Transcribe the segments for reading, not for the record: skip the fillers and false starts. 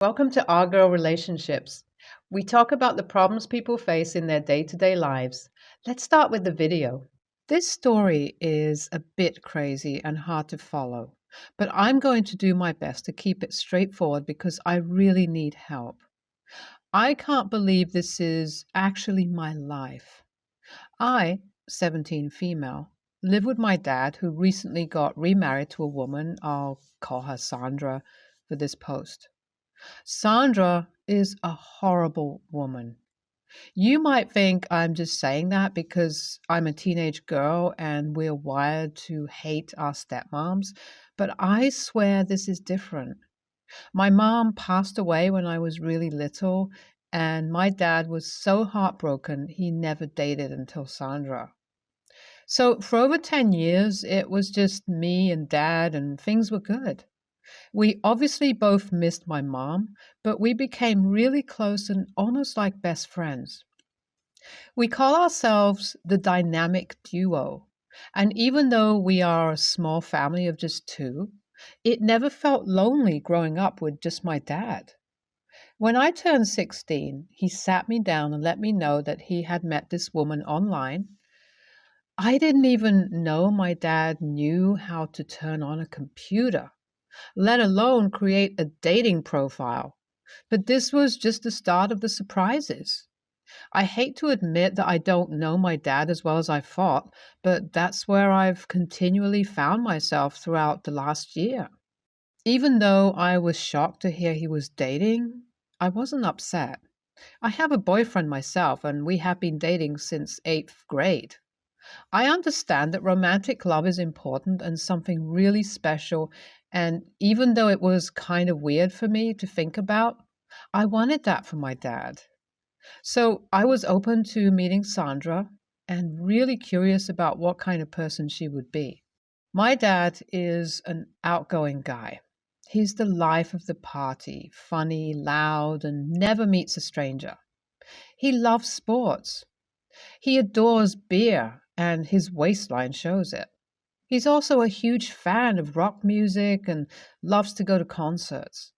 Welcome to Our Girl Relationships. We talk about the problems people face in their day to day lives. Let's start with the video. This story is a bit crazy and hard to follow, but I'm going to do my best to keep it straightforward because I really need help. I can't believe this is actually my life. I, 17 female, live with my dad who recently got remarried to a woman. I'll call her Sandra for this post. Sandra is a horrible woman. You might think I'm just saying that because I'm a teenage girl and we're wired to hate our stepmoms, but I swear this is different. My mom passed away when I was really little, and my dad was so heartbroken he never dated until Sandra. So for over 10 years, it was just me and dad, and things were good. We obviously both missed my mom, but we became really close and almost like best friends. We call ourselves the dynamic duo. And even though we are a small family of just two, it never felt lonely growing up with just my dad. When I turned 16, he sat me down and let me know that he had met this woman online. I didn't even know my dad knew how to turn on a computer, let alone create a dating profile. But this was just the start of the surprises. I hate to admit that I don't know my dad as well as I thought, but that's where I've continually found myself throughout the last year. Even though I was shocked to hear he was dating, I wasn't upset. I have a boyfriend myself, and we have been dating since 8th grade. I understand that romantic love is important and something really special, and even though it was kind of weird for me to think about, I wanted that for my dad. So I was open to meeting Sandra and really curious about what kind of person she would be. My dad is an outgoing guy. He's the life of the party, funny, loud, and never meets a stranger. He loves sports. He adores beer, and his waistline shows it. He's also a huge fan of rock music and loves to go to concerts.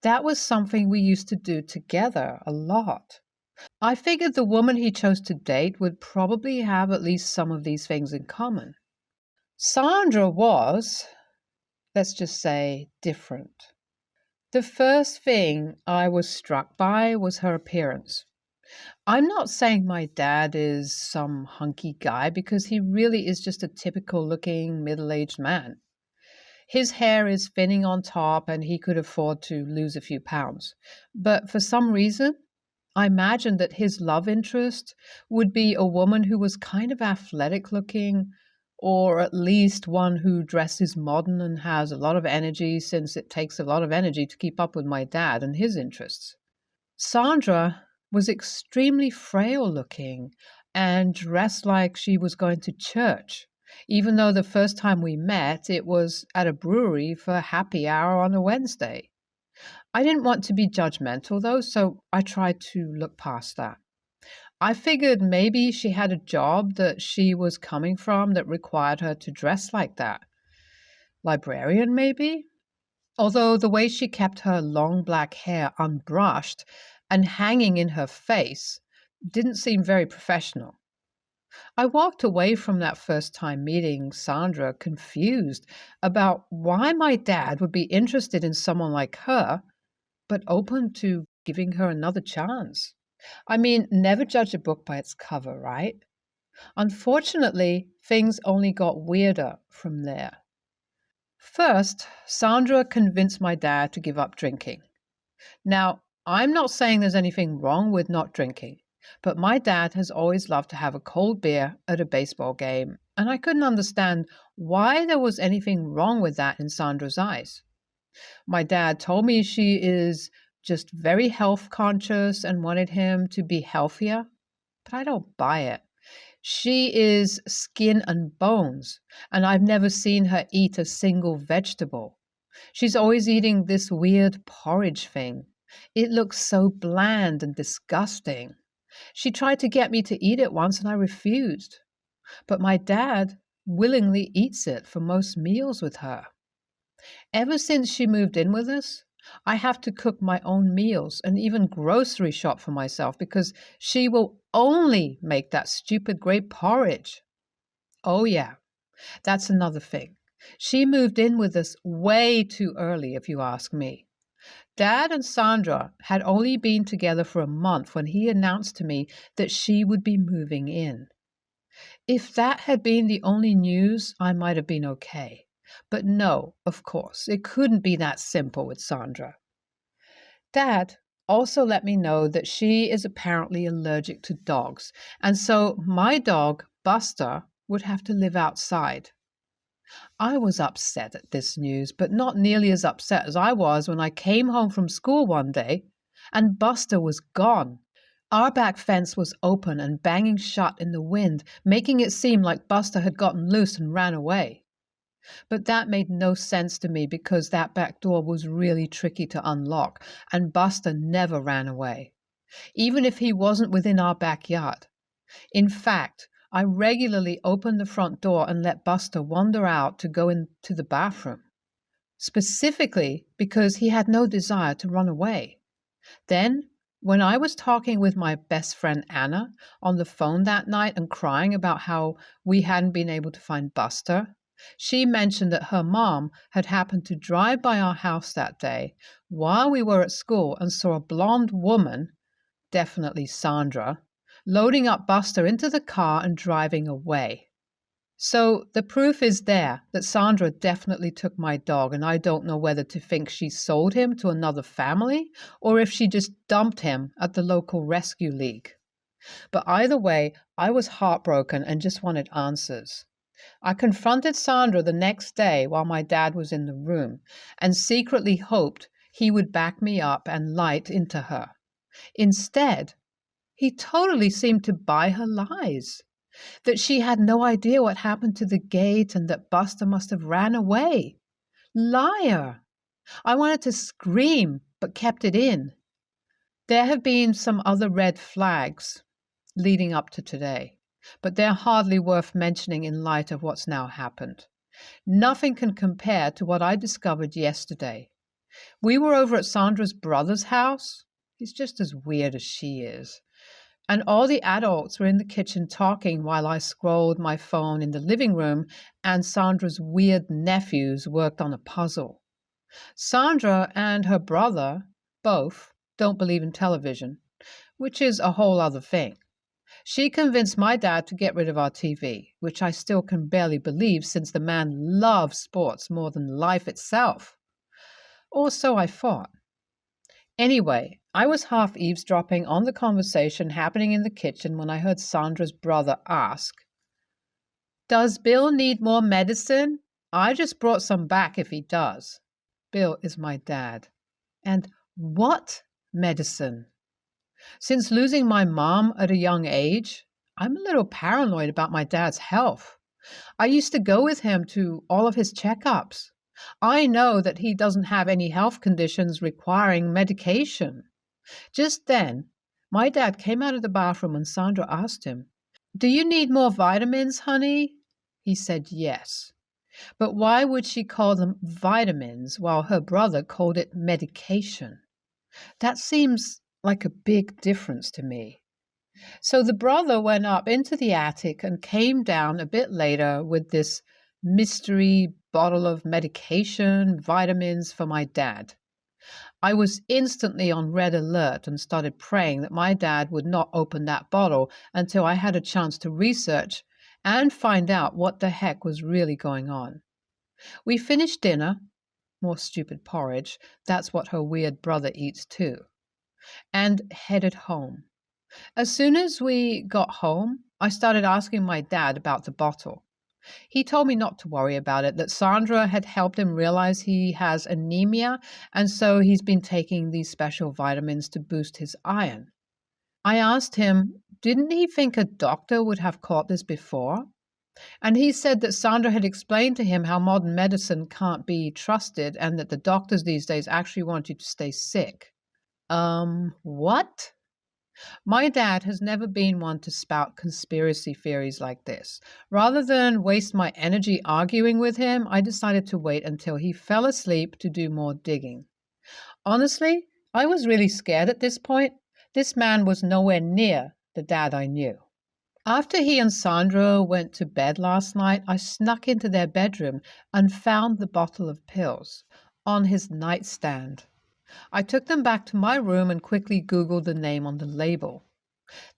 That was something we used to do together a lot. I figured the woman he chose to date would probably have at least some of these things in common. Sandra was, let's just say, different. The first thing I was struck by was her appearance. I'm not saying my dad is some hunky guy because he really is just a typical looking middle aged man. His hair is thinning on top and he could afford to lose a few pounds. But for some reason, I imagined that his love interest would be a woman who was kind of athletic looking, or at least one who dresses modern and has a lot of energy, since it takes a lot of energy to keep up with my dad and his interests. Sandra was extremely frail looking and dressed like she was going to church, even though the first time we met, it was at a brewery for happy hour on a Wednesday. I didn't want to be judgmental though, so I tried to look past that. I figured maybe she had a job that she was coming from that required her to dress like that. Librarian, maybe? Although the way she kept her long black hair unbrushed and hanging in her face didn't seem very professional. I walked away from that first time meeting Sandra confused about why my dad would be interested in someone like her, but open to giving her another chance. I mean, never judge a book by its cover, right? Unfortunately, things only got weirder from there. First, Sandra convinced my dad to give up drinking. Now, I'm not saying there's anything wrong with not drinking, but my dad has always loved to have a cold beer at a baseball game, and I couldn't understand why there was anything wrong with that in Sandra's eyes. My dad told me she is just very health conscious and wanted him to be healthier, but I don't buy it. She is skin and bones, and I've never seen her eat a single vegetable. She's always eating this weird porridge thing. It looks so bland and disgusting. She tried to get me to eat it once and I refused. But my dad willingly eats it for most meals with her. Ever since she moved in with us, I have to cook my own meals and even grocery shop for myself because she will only make that stupid grape porridge. Oh, yeah, that's another thing. She moved in with us way too early, if you ask me. Dad and Sandra had only been together for a month when he announced to me that she would be moving in. If that had been the only news, I might have been okay. But no, of course, it couldn't be that simple with Sandra. Dad also let me know that she is apparently allergic to dogs, and so my dog, Buster, would have to live outside. I was upset at this news, but not nearly as upset as I was when I came home from school one day and Buster was gone. Our back fence was open and banging shut in the wind, making it seem like Buster had gotten loose and ran away. But that made no sense to me because that back door was really tricky to unlock, and Buster never ran away, even if he wasn't within our backyard. In fact, I regularly opened the front door and let Buster wander out to go into the bathroom, specifically because he had no desire to run away. Then, when I was talking with my best friend Anna on the phone that night and crying about how we hadn't been able to find Buster, she mentioned that her mom had happened to drive by our house that day while we were at school and saw a blonde woman, definitely Sandra, loading up Buster into the car and driving away. So the proof is there that Sandra definitely took my dog, and I don't know whether to think she sold him to another family or if she just dumped him at the local rescue league. But either way, I was heartbroken and just wanted answers. I confronted Sandra the next day while my dad was in the room and secretly hoped he would back me up and light into her. Instead, he totally seemed to buy her lies, that she had no idea what happened to the gate and that Buster must have ran away. Liar! I wanted to scream, but kept it in. There have been some other red flags leading up to today, but they're hardly worth mentioning in light of what's now happened. Nothing can compare to what I discovered yesterday. We were over at Sandra's brother's house. He's just as weird as she is. And all the adults were in the kitchen talking while I scrolled my phone in the living room and Sandra's weird nephews worked on a puzzle. Sandra and her brother both don't believe in television, which is a whole other thing. She convinced my dad to get rid of our TV, which I still can barely believe since the man loves sports more than life itself. Or so I thought. Anyway, I was half eavesdropping on the conversation happening in the kitchen when I heard Sandra's brother ask, "Does Bill need more medicine? I just brought some back if he does." Bill is my dad. And what medicine? Since losing my mom at a young age, I'm a little paranoid about my dad's health. I used to go with him to all of his checkups. I know that he doesn't have any health conditions requiring medication. Just then, my dad came out of the bathroom and Sandra asked him, "Do you need more vitamins, honey?" He said yes. But why would she call them vitamins while her brother called it medication? That seems like a big difference to me. So the brother went up into the attic and came down a bit later with this mystery bottle of medication, vitamins for my dad. I was instantly on red alert and started praying that my dad would not open that bottle until I had a chance to research and find out what the heck was really going on. We finished dinner, more stupid porridge, that's what her weird brother eats too, and headed home. As soon as we got home, I started asking my dad about the bottle. He told me not to worry about it, that Sandra had helped him realize he has anemia, and so he's been taking these special vitamins to boost his iron. I asked him, didn't he think a doctor would have caught this before? And he said that Sandra had explained to him how modern medicine can't be trusted and that the doctors these days actually want you to stay sick. What? My dad has never been one to spout conspiracy theories like this. Rather than waste my energy arguing with him, I decided to wait until he fell asleep to do more digging. Honestly, I was really scared at this point. This man was nowhere near the dad I knew. After he and Sandra went to bed last night, I snuck into their bedroom and found the bottle of pills on his nightstand. I took them back to my room and quickly Googled the name on the label.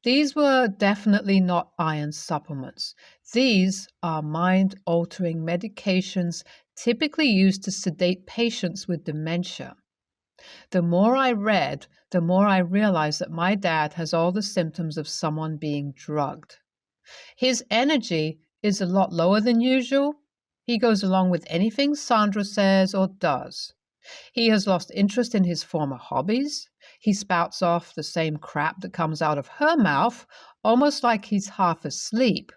These were definitely not iron supplements. These are mind-altering medications typically used to sedate patients with dementia. The more I read, the more I realized that my dad has all the symptoms of someone being drugged. His energy is a lot lower than usual. He goes along with anything Sandra says or does. He has lost interest in his former hobbies. He spouts off the same crap that comes out of her mouth, almost like he's half asleep.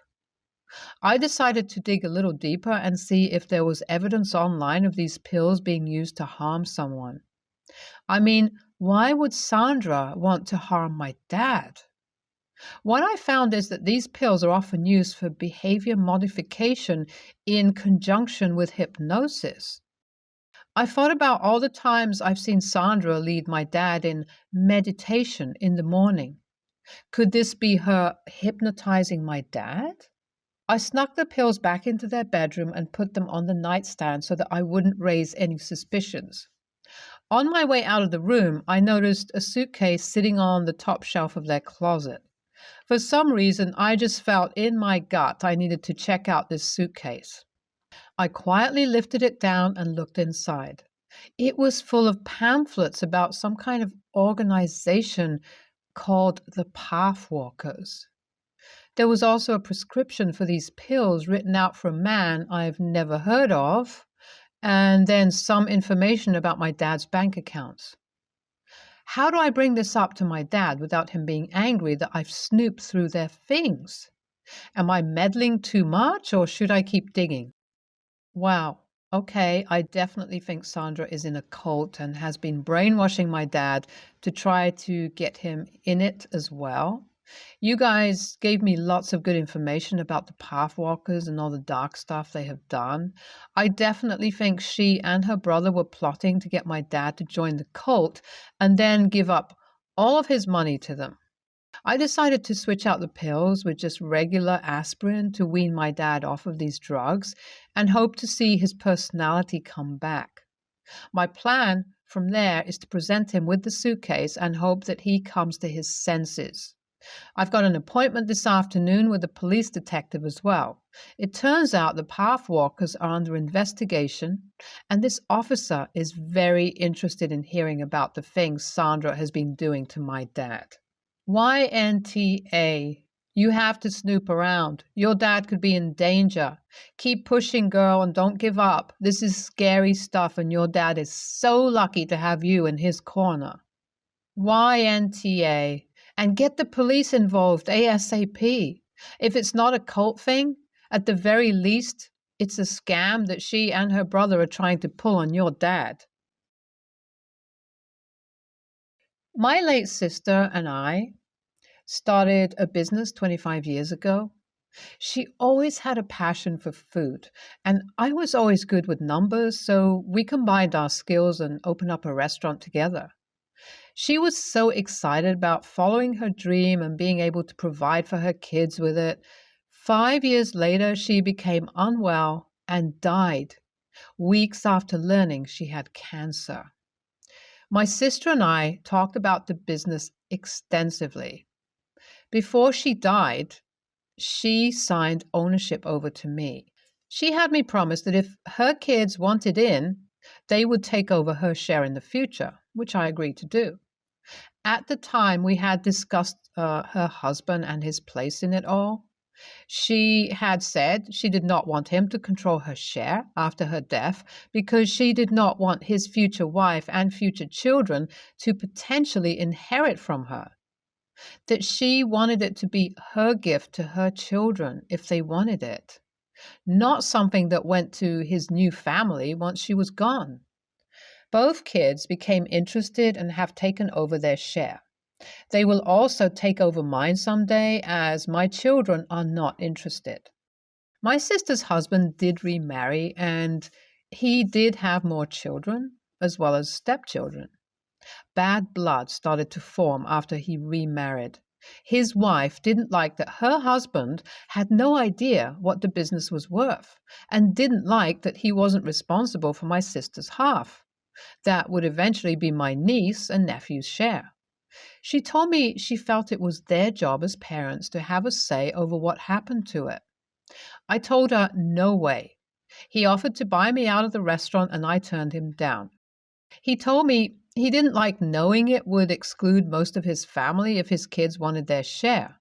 I decided to dig a little deeper and see if there was evidence online of these pills being used to harm someone. I mean, why would Sandra want to harm my dad? What I found is that these pills are often used for behavior modification in conjunction with hypnosis. I thought about all the times I've seen Sandra lead my dad in meditation in the morning. Could this be her hypnotizing my dad? I snuck the pills back into their bedroom and put them on the nightstand so that I wouldn't raise any suspicions. On my way out of the room, I noticed a suitcase sitting on the top shelf of their closet. For some reason, I just felt in my gut I needed to check out this suitcase. I quietly lifted it down and looked inside. It was full of pamphlets about some kind of organization called the Pathwalkers. There was also a prescription for these pills written out for a man I've never heard of, and then some information about my dad's bank accounts. How do I bring this up to my dad without him being angry that I've snooped through their things? Am I meddling too much, or should I keep digging? Wow. Okay, I definitely think Sandra is in a cult and has been brainwashing my dad to try to get him in it as well. You guys gave me lots of good information about the Pathwalkers and all the dark stuff they have done. I definitely think she and her brother were plotting to get my dad to join the cult and then give up all of his money to them. I decided to switch out the pills with just regular aspirin to wean my dad off of these drugs and hope to see his personality come back. My plan from there is to present him with the suitcase and hope that he comes to his senses. I've got an appointment this afternoon with a police detective as well. It turns out the Pathwalkers are under investigation, and this officer is very interested in hearing about the things Sandra has been doing to my dad. YNTA. You have to snoop around. Your dad could be in danger. Keep pushing, girl, and don't give up. This is scary stuff, and your dad is so lucky to have you in his corner. YNTA. And get the police involved ASAP. If it's not a cult thing, at the very least, it's a scam that she and her brother are trying to pull on your dad. My late sister and I started a business 25 years ago. She always had a passion for food, and I was always good with numbers, so we combined our skills and opened up a restaurant together. She was so excited about following her dream and being able to provide for her kids with it. 5 years later, she became unwell and died weeks after learning she had cancer. My sister and I talked about the business extensively. Before she died, she signed ownership over to me. She had me promise that if her kids wanted in, they would take over her share in the future, which I agreed to do. At the time, we had discussed her husband and his place in it all. She had said she did not want him to control her share after her death because she did not want his future wife and future children to potentially inherit from her. That she wanted it to be her gift to her children if they wanted it, not something that went to his new family once she was gone. Both kids became interested and have taken over their share. They will also take over mine someday, as my children are not interested. My sister's husband did remarry, and he did have more children, as well as stepchildren. Bad blood started to form after he remarried. His wife didn't like that her husband had no idea what the business was worth and didn't like that he wasn't responsible for my sister's half. That would eventually be my niece and nephew's share. She told me she felt it was their job as parents to have a say over what happened to it. I told her, no way. He offered to buy me out of the restaurant and I turned him down. He told me he didn't like knowing it would exclude most of his family if his kids wanted their share.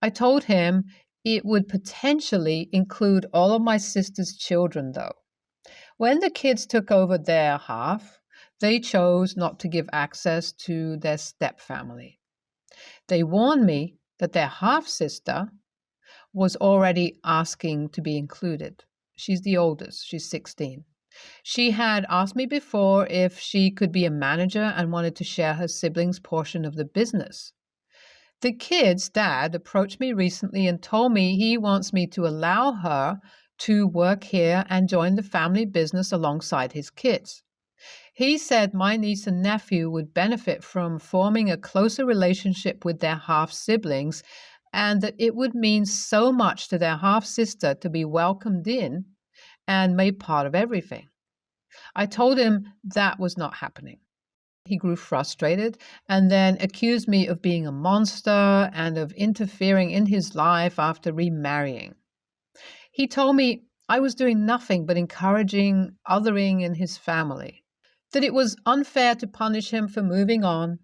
I told him it would potentially include all of my sister's children, though. When the kids took over their half, they chose not to give access to their stepfamily. They warned me that their half sister was already asking to be included. She's the oldest, she's 16. She had asked me before if she could be a manager and wanted to share her siblings' portion of the business. The kid's dad approached me recently and told me he wants me to allow her to work here and join the family business alongside his kids. He said my niece and nephew would benefit from forming a closer relationship with their half-siblings and that it would mean so much to their half-sister to be welcomed in and made part of everything. I told him that was not happening. He grew frustrated and then accused me of being a monster and of interfering in his life after remarrying. He told me I was doing nothing but encouraging othering in his family, that it was unfair to punish him for moving on.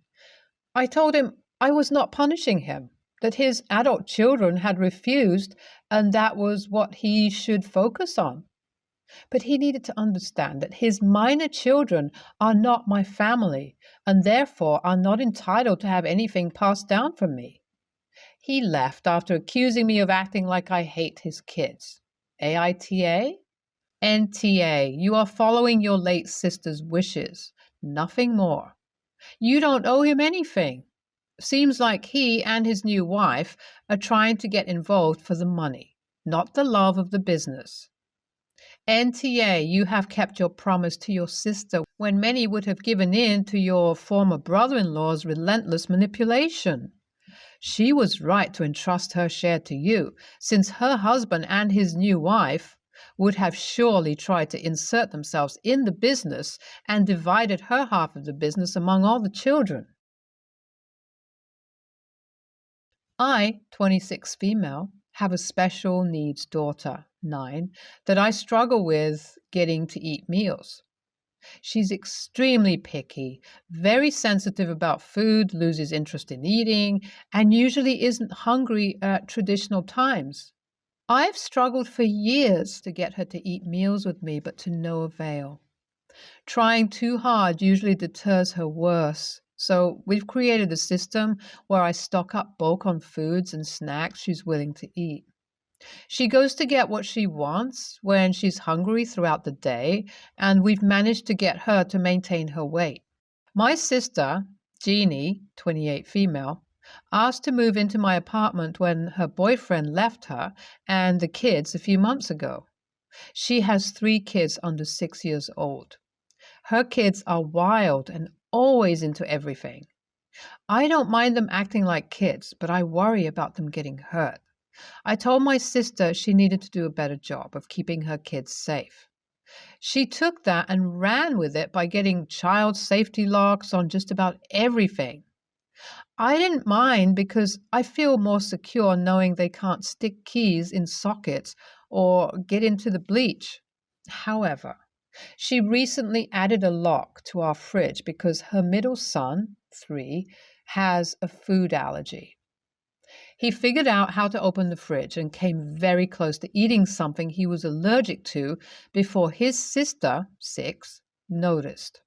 I told him I was not punishing him, that his adult children had refused and that was what he should focus on. But he needed to understand that his minor children are not my family and therefore are not entitled to have anything passed down from me. He left after accusing me of acting like I hate his kids. AITA? NTA, you are following your late sister's wishes, nothing more. You don't owe him anything. Seems like he and his new wife are trying to get involved for the money, not the love of the business. NTA, you have kept your promise to your sister when many would have given in to your former brother-in-law's relentless manipulation. She was right to entrust her share to you, since her husband and his new wife would have surely tried to insert themselves in the business and divided her half of the business among all the children. I, 26 female, have a special needs daughter, 9, that I struggle with getting to eat meals. She's extremely picky, very sensitive about food, loses interest in eating, and usually isn't hungry at traditional times. I've struggled for years to get her to eat meals with me, but to no avail. Trying too hard usually deters her worse. So we've created a system where I stock up bulk on foods and snacks she's willing to eat. She goes to get what she wants when she's hungry throughout the day, and we've managed to get her to maintain her weight. My sister, Jeannie, 28 female, asked to move into my apartment when her boyfriend left her and the kids a few months ago. She has 3 kids under 6 years old. Her kids are wild and always into everything. I don't mind them acting like kids, but I worry about them getting hurt. I told my sister she needed to do a better job of keeping her kids safe. She took that and ran with it by getting child safety locks on just about everything. I didn't mind because I feel more secure knowing they can't stick keys in sockets or get into the bleach. However, she recently added a lock to our fridge because her middle son, 3, has a food allergy. He figured out how to open the fridge and came very close to eating something he was allergic to before his sister, 6, noticed.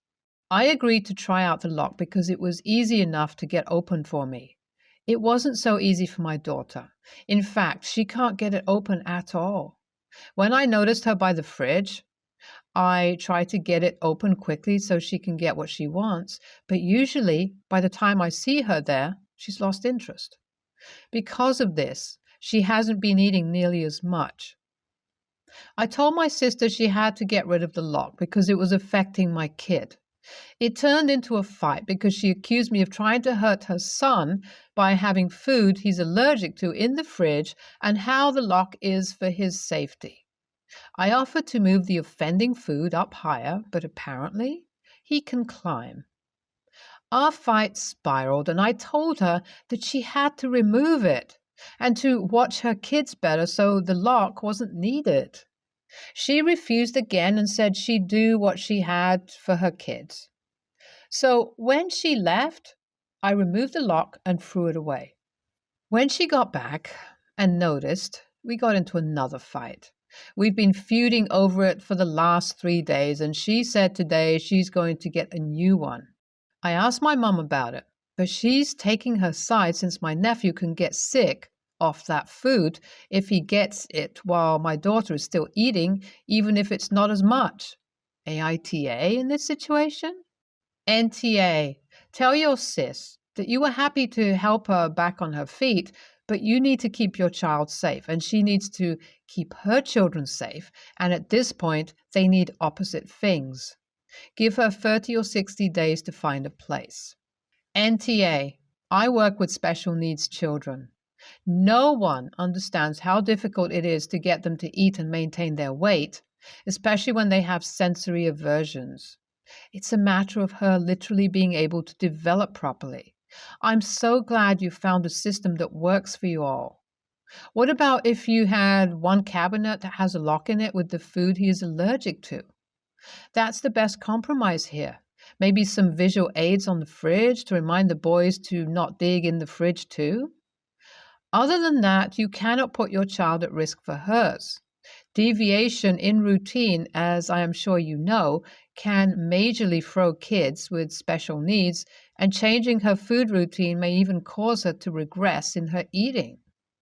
I agreed to try out the lock because it was easy enough to get open for me. It wasn't so easy for my daughter. In fact, she can't get it open at all. When I noticed her by the fridge, I try to get it open quickly so she can get what she wants, but usually by the time I see her there, she's lost interest. Because of this, she hasn't been eating nearly as much. I told my sister she had to get rid of the lock because it was affecting my kid. It turned into a fight because she accused me of trying to hurt her son by having food he's allergic to in the fridge and how the lock is for his safety. I offered to move the offending food up higher, but apparently he can climb. Our fight spiraled, and I told her that she had to remove it and to watch her kids better so the lock wasn't needed. She refused again and said she'd do what she had for her kids. So when she left, I removed the lock and threw it away. When she got back and noticed, we got into another fight. We've been feuding over it for the last 3 days, and she said today she's going to get a new one. I asked my mum about it, but she's taking her side since my nephew can get sick off that food if he gets it while my daughter is still eating, even if it's not as much. AITA in this situation? NTA, tell your sis that you were happy to help her back on her feet, but you need to keep your child safe, and she needs to keep her children safe, and at this point, they need opposite things. Give her 30 or 60 days to find a place. NTA, I work with special needs children. No one understands how difficult it is to get them to eat and maintain their weight, especially when they have sensory aversions. It's a matter of her literally being able to develop properly. I'm so glad you found a system that works for you all. What about if you had one cabinet that has a lock in it with the food he is allergic to? That's the best compromise here. Maybe some visual aids on the fridge to remind the boys to not dig in the fridge too. Other than that, you cannot put your child at risk for hers. Deviation in routine, as I am sure you know, can majorly throw kids with special needs, and changing her food routine may even cause her to regress in her eating.